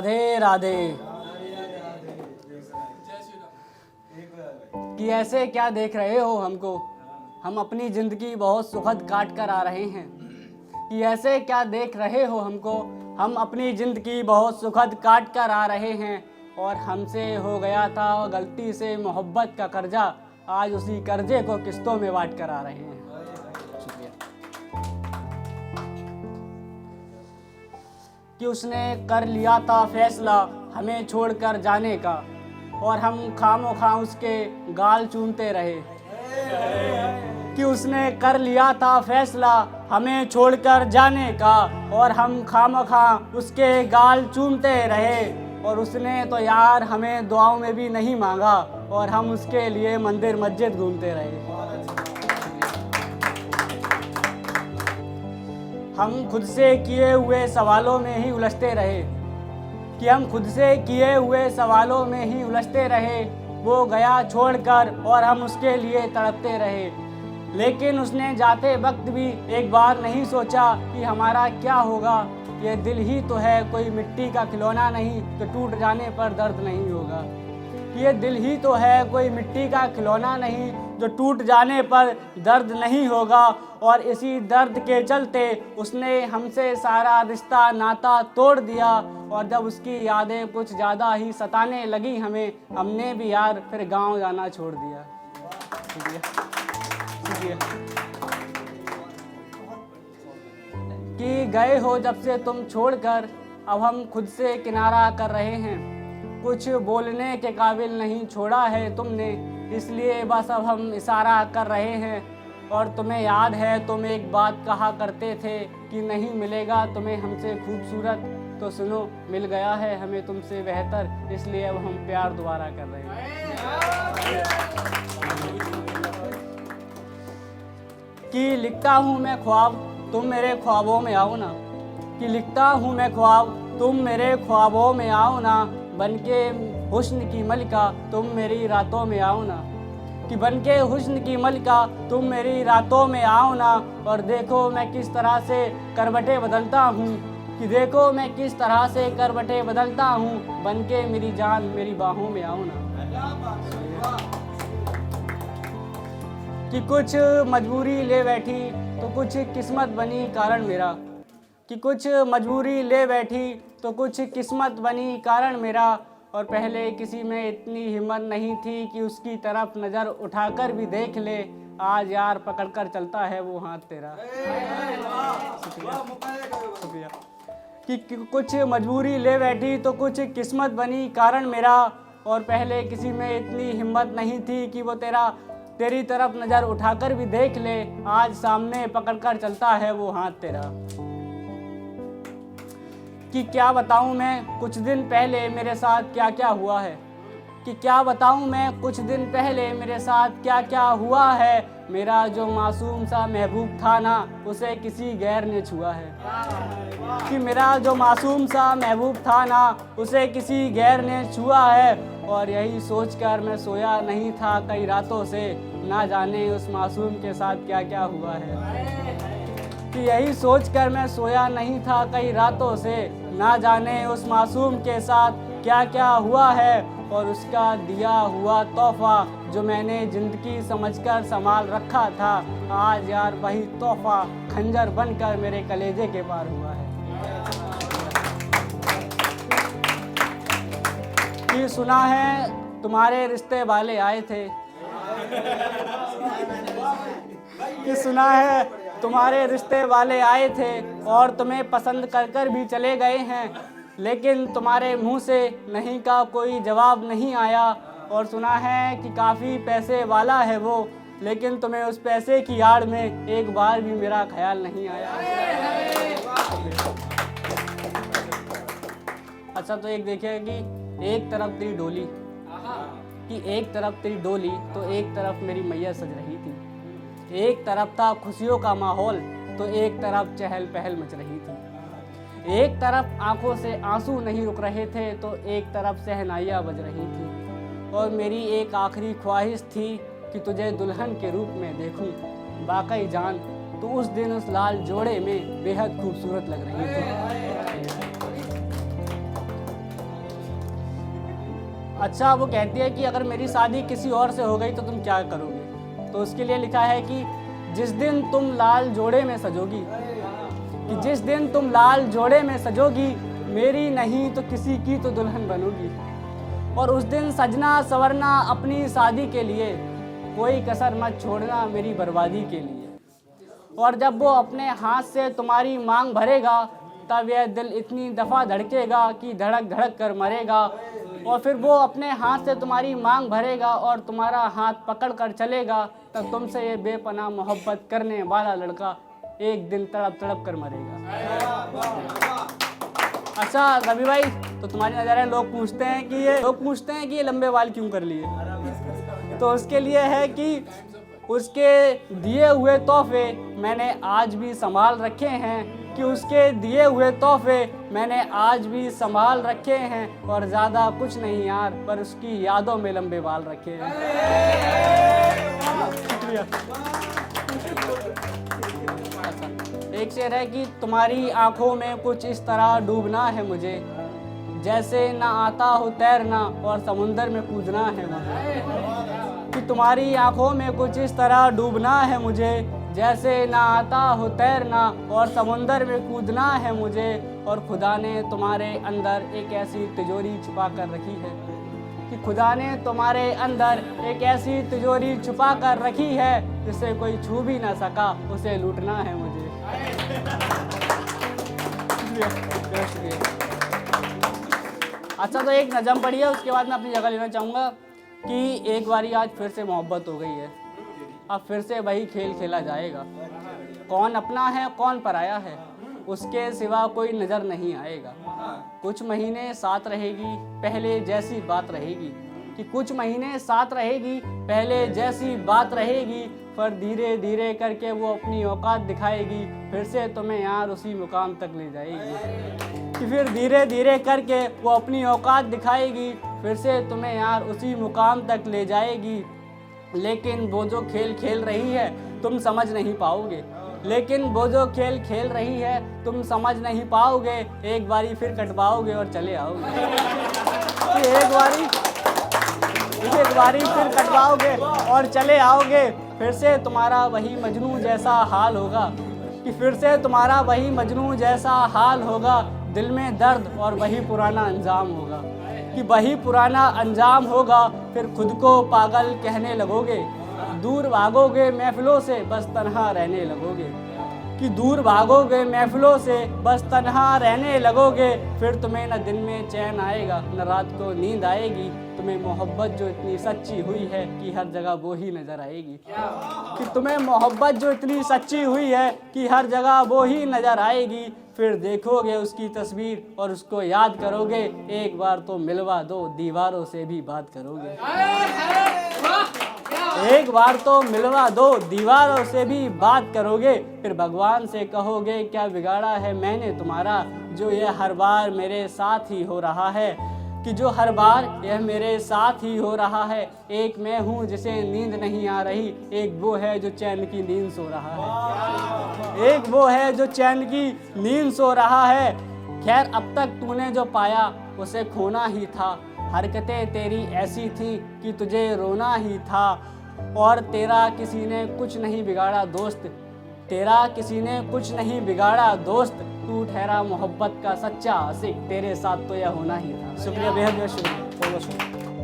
राधे राधे। कि ऐसे क्या देख रहे हो हमको, हम अपनी ज़िंदगी बहुत सुखद काट कर आ रहे हैं। कि ऐसे क्या देख रहे हो हमको, हम अपनी ज़िंदगी बहुत सुखद काट कर आ रहे हैं। और हमसे हो गया था गलती से मोहब्बत का कर्जा, आज उसी कर्जे को किस्तों में बांट कर आ रहे हैं। शुक्रिया। कि उसने कर लिया था फैसला हमें छोड़कर जाने का, और हम खामोखा उसके गाल चूमते रहे। कि उसने कर लिया था फैसला हमें छोड़कर जाने का, और हम खामोखा उसके गाल चूमते रहे। और उसने तो यार हमें दुआओं में भी नहीं मांगा, और हम उसके लिए मंदिर मस्जिद घूमते रहे। हम खुद से किए हुए सवालों में ही उलझते रहे। कि हम खुद से किए हुए सवालों में ही उलझते रहे। वो गया छोड़कर और हम उसके लिए तड़पते रहे। लेकिन उसने जाते वक्त भी एक बार नहीं सोचा कि हमारा क्या होगा। ये दिल ही तो है कोई मिट्टी का खिलौना नहीं, तो टूट जाने पर दर्द नहीं होगा। ये दिल ही तो है कोई मिट्टी का खिलौना नहीं, जो टूट जाने पर दर्द नहीं होगा। और इसी दर्द के चलते उसने हमसे सारा रिश्ता नाता तोड़ दिया। और जब उसकी यादें कुछ ज़्यादा ही सताने लगी हमें, हमने भी यार फिर गांव जाना छोड़ दिया। शुक्रिया। कि गए हो जब से तुम छोड़कर, अब हम खुद से किनारा कर रहे हैं। कुछ बोलने के काबिल नहीं छोड़ा है तुमने, इसलिए बस अब हम इशारा कर रहे हैं। और तुम्हें याद है तुम एक बात कहा करते थे कि नहीं मिलेगा तुम्हें हमसे खूबसूरत, तो सुनो मिल गया है हमें तुमसे बेहतर, इसलिए अब हम प्यार दोबारा कर रहे हैं। कि लिखता हूँ मैं ख्वाब तुम मेरे ख्वाबों में आओ ना। कि लिखता हूँ मैं ख्वाब तुम मेरे ख्वाबों में आओ ना। बनके हुस्न की मलिका तुम मेरी रातों में आओ ना। कि बनके हुस्न की मलिका तुम मेरी रातों में आओ ना। और देखो मैं किस तरह से करवटें बदलता हूँ। कि देखो मैं किस तरह से करवटें बदलता हूँ। बनके मेरी जान मेरी बाहों में आओ ना। कि कुछ मजबूरी ले बैठी तो कुछ किस्मत बनी कारण मेरा। कि कुछ मजबूरी ले बैठी तो कुछ किस्मत बनी कारण मेरा। और पहले किसी में इतनी हिम्मत नहीं थी कि उसकी तरफ नज़र उठाकर भी देख ले, आज यार पकड़कर चलता है वो हाथ तेरा। शुक्रिया। कि कुछ मजबूरी ले बैठी तो कुछ किस्मत बनी कारण मेरा। और पहले किसी में इतनी हिम्मत नहीं थी कि वो तेरी तरफ नज़र उठाकर भी देख ले, आज सामने पकड़कर चलता है वो हाथ तेरा। कि क्या बताऊं मैं कुछ दिन पहले मेरे साथ क्या क्या हुआ है। कि क्या बताऊं मैं कुछ दिन पहले मेरे साथ क्या क्या हुआ है। मेरा जो मासूम सा महबूब था ना, उसे किसी गैर ने छुआ है। कि मेरा जो मासूम सा महबूब था ना, उसे किसी गैर ने छुआ है। और यही सोचकर मैं सोया नहीं था कई रातों से, ना जाने उस मासूम के साथ क्या क्या हुआ है। कि यही सोचकर मैं सोया नहीं था कई रातों से, ना जाने उस मासूम के साथ क्या क्या हुआ है। और उसका दिया हुआ तोहफा जो मैंने ज़िंदगी समझकर संभाल रखा था, आज यार वही तोहफा खंजर बनकर मेरे कलेजे के पार हुआ है। कि सुना है तुम्हारे रिश्ते वाले आए थे। कि सुना है तुम्हारे रिश्ते वाले आए थे और तुम्हें पसंद कर भी चले गए हैं, लेकिन तुम्हारे मुंह से नहीं का कोई जवाब नहीं आया। और सुना है कि काफ़ी पैसे वाला है वो, लेकिन तुम्हें उस पैसे की आड़ में एक बार भी मेरा ख्याल नहीं आया। अच्छा, तो एक देखिए कि एक तरफ तेरी डोली, कि एक तरफ तेरी डोली तो एक तरफ मेरी मैया सज रही थी। एक तरफ था खुशियों का माहौल तो एक तरफ चहल पहल मच रही थी। एक तरफ आंखों से आंसू नहीं रुक रहे थे तो एक तरफ शहनाइयाँ बज रही थी। और मेरी एक आखिरी ख्वाहिश थी कि तुझे दुल्हन के रूप में देखूं। वाकई जान तो उस दिन उस लाल जोड़े में बेहद खूबसूरत लग रही थी। अच्छा वो कहती है कि अगर मेरी शादी किसी और से हो गई तो तुम क्या करोगे? तो उसके लिए लिखा है कि जिस दिन तुम लाल जोड़े में सजोगी, कि जिस दिन तुम लाल जोड़े में सजोगी, मेरी नहीं तो किसी की तो दुल्हन बनोगी। और उस दिन सजना संवरना अपनी शादी के लिए, कोई कसर मत छोड़ना मेरी बर्बादी के लिए। और जब वो अपने हाथ से तुम्हारी मांग भरेगा, तब यह दिल इतनी दफ़ा धड़केगा कि धड़क धड़क कर मरेगा। और फिर वो अपने हाथ से तुम्हारी मांग भरेगा और तुम्हारा हाथ पकड़ कर चलेगा, तब तुमसे ये बेपनाह मोहब्बत करने वाला लड़का एक दिन तड़प तड़प कर मरेगा। अच्छा रवि भाई, तो तुम्हारी नज़र है लोग पूछते हैं कि ये लंबे बाल क्यों कर लिए? तो उसके लिए है कि उसके दिए हुए तोहफे मैंने आज भी संभाल रखे हैं, कि उसके दिए हुए तोहफे मैंने आज भी संभाल रखे हैं। और ज़्यादा कुछ नहीं यार, पर उसकी यादों में लंबे बाल रखे हैं। शुक्रिया। एक शेर है कि तुम्हारी आंखों में कुछ इस तरह डूबना है मुझे, जैसे ना आता हो तैरना और समुंदर में कूदना है मुझे। कि तुम्हारी आंखों में कुछ इस तरह डूबना है मुझे, जैसे ना आता हो तैरना और समुंदर में कूदना है मुझे। और खुदा ने तुम्हारे अंदर एक ऐसी तिजोरी छुपा कर रखी है, कि खुदा ने तुम्हारे अंदर एक ऐसी तिजोरी छुपा कर रखी है, जिसे कोई छू भी ना सका, उसे लूटना है मुझे। अच्छा तो एक नज़म पढ़ी है, उसके बाद मैं अपनी जगह लेना चाहूँगा कि एक बारी आज फिर से मोहब्बत हो गई है, अब फिर से वही खेल खेला जाएगा। कौन अपना है कौन पराया है, उसके सिवा कोई नज़र नहीं आएगा। कुछ महीने साथ रहेगी पहले जैसी बात रहेगी, कि कुछ महीने साथ रहेगी पहले जैसी बात रहेगी। पर धीरे धीरे करके वो अपनी औकात दिखाएगी, फिर से तुम्हें यार उसी मुकाम तक ले जाएगी। कि फिर धीरे धीरे करके वो अपनी औकात दिखाएगी, फिर से तुम्हें यार उसी मुकाम तक ले जाएगी। लेकिन वो जो खेल खेल रही है तुम समझ नहीं पाओगे, लेकिन वो जो खेल खेल रही है तुम समझ नहीं पाओगे। एक बारी फिर कटवाओगे और चले आओगे। एक बारी फिर कटवाओगे और चले आओगे, फिर से तुम्हारा वही मजनू जैसा हाल होगा। कि फिर से तुम्हारा वही मजनू जैसा हाल होगा, दिल में दर्द और वही पुराना अंजाम होगा। कि वही पुराना अंजाम होगा, फिर खुद को पागल कहने लगोगे। दूर भागोगे महफिलों से बस तन्हा रहने लगोगे। कि दूर भागोगे महफिलों से बस तन्हा रहने लगोगे। फिर तुम्हें न दिन में चैन आएगा न रात को नींद आएगी। तुम्हें मोहब्बत जो इतनी सच्ची हुई है कि हर जगह वो ही नज़र आएगी। कि तुम्हें मोहब्बत जो इतनी सच्ची हुई है कि हर जगह वो ही नज़र आएगी। फिर देखोगे उसकी तस्वीर और उसको याद करोगे। एक बार तो मिलवा दो, दीवारों से भी बात करोगे। एक बार तो मिलवा दो, दीवारों से भी बात करोगे। फिर भगवान से कहोगे क्या बिगाड़ा है मैंने तुम्हारा, जो यह हर बार मेरे साथ ही हो रहा है। कि जो हर बार यह मेरे साथ ही हो रहा है। एक मैं हूँ जिसे नींद नहीं आ रही, एक वो है जो चैन की नींद सो रहा है। एक वो है जो चैन की नींद सो रहा है। खैर अब तक तूने जो पाया उसे खोना ही था। हरकतें तेरी ऐसी थी कि तुझे रोना ही था। और तेरा किसी ने कुछ नहीं बिगाड़ा दोस्त, तेरा किसी ने कुछ नहीं बिगाड़ा दोस्त। तू ठहरा मोहब्बत का सच्चा आशिक, तेरे साथ तो यह होना ही था। शुक्रिया, बेहद बेहद शुक्रिया।